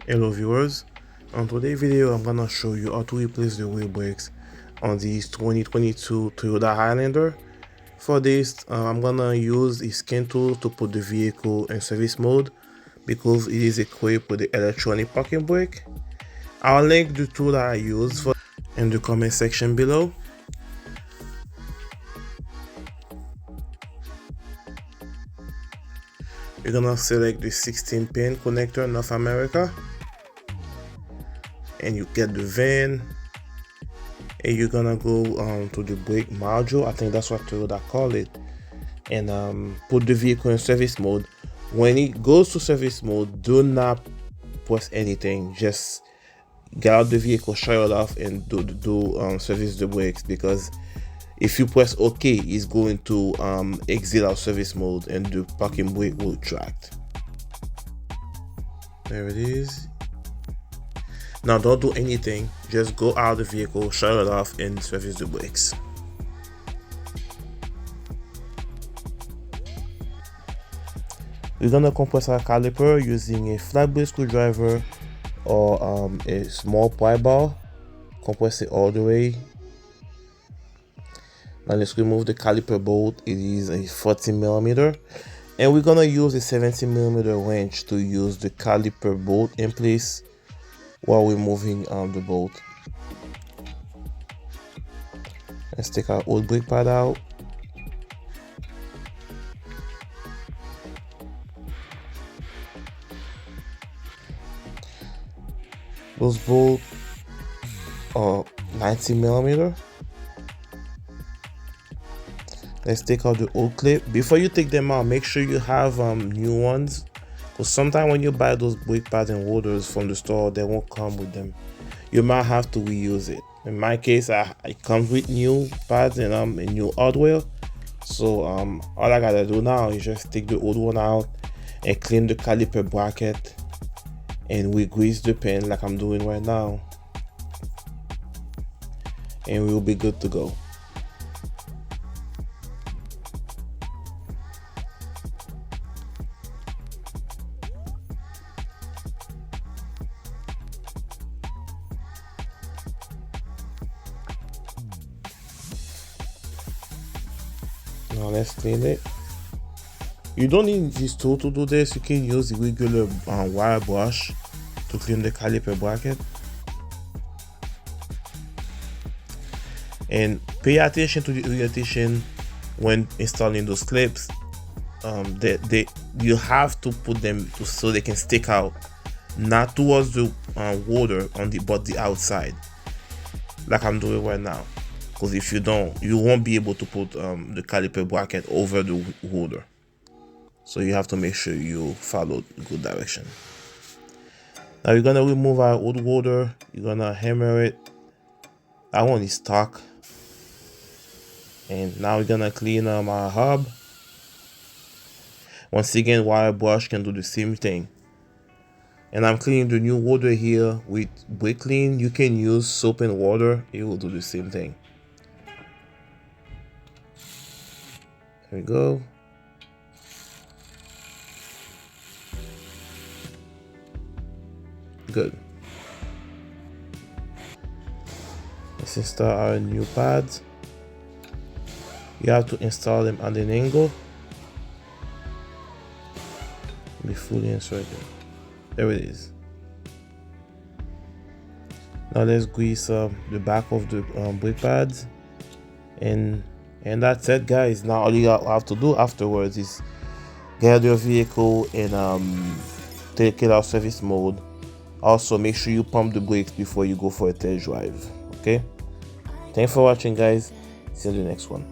Hello viewers, on today's video I'm gonna show you how to replace the wheel brakes on this 2022 Toyota Highlander. For this I'm gonna use a scan tool to put the vehicle in service mode because it is equipped with the electronic parking brake. I'll link the tool that I use for in the comment section below. You're gonna select the 16 pin connector North America, and you get the VIN, and you're gonna go to the brake module. I think that's what Toyota call it, and put the vehicle in service mode. When it goes to service mode, do not press anything. Just get out the vehicle, shut it off, and service the brakes, because if you press OK, it's going to exit out service mode and the parking brake will retract. There it is. Now don't do anything, just go out of the vehicle, shut it off, and service the brakes. We're gonna compress our caliper using a flat blade screwdriver or a small pry bar. Compress it all the way. Now let's remove the caliper bolt. It is a 40mm, and we're gonna use a 70mm wrench to use the caliper bolt in place while we're moving the bolt. Let's take our old brake pad out. Those bolts are 90mm. Let's take out the old clip. Before you take them out, make sure you have new ones, because sometimes when you buy those brake pads and holders from the store, they won't come with them. You might have to reuse it. In my case, it comes with new pads and new hardware. So all I gotta do now is just take the old one out and clean the caliper bracket, and we grease the pin like I'm doing right now, and we'll be good to go. Now let's clean it. You don't need this tool to do this. You can use the regular wire brush to clean the caliper bracket. And pay attention to the orientation when installing those clips. You have to put them so they can stick out, not towards the water but the outside, like I'm doing right now. Because if you don't, you won't be able to put the caliper bracket over the holder. So you have to make sure you follow the good direction. Now you're gonna remove our old holder. You're gonna hammer it. That one is stuck. And now we're gonna clean our hub. Once again, wire brush can do the same thing. And I'm cleaning the new holder here with brake clean. You can use soap and water. It will do the same thing. There we go. Good. Let's install our new pads. You have to install them at an angle. Be fully inserted. There it is. Now let's grease the back of the brake pads, and that's it, guys. Now all you have to do afterwards is get your vehicle and take it out service mode. Also make sure you pump the brakes before you go for a test drive. Okay, thanks for watching, guys. See you in the next one.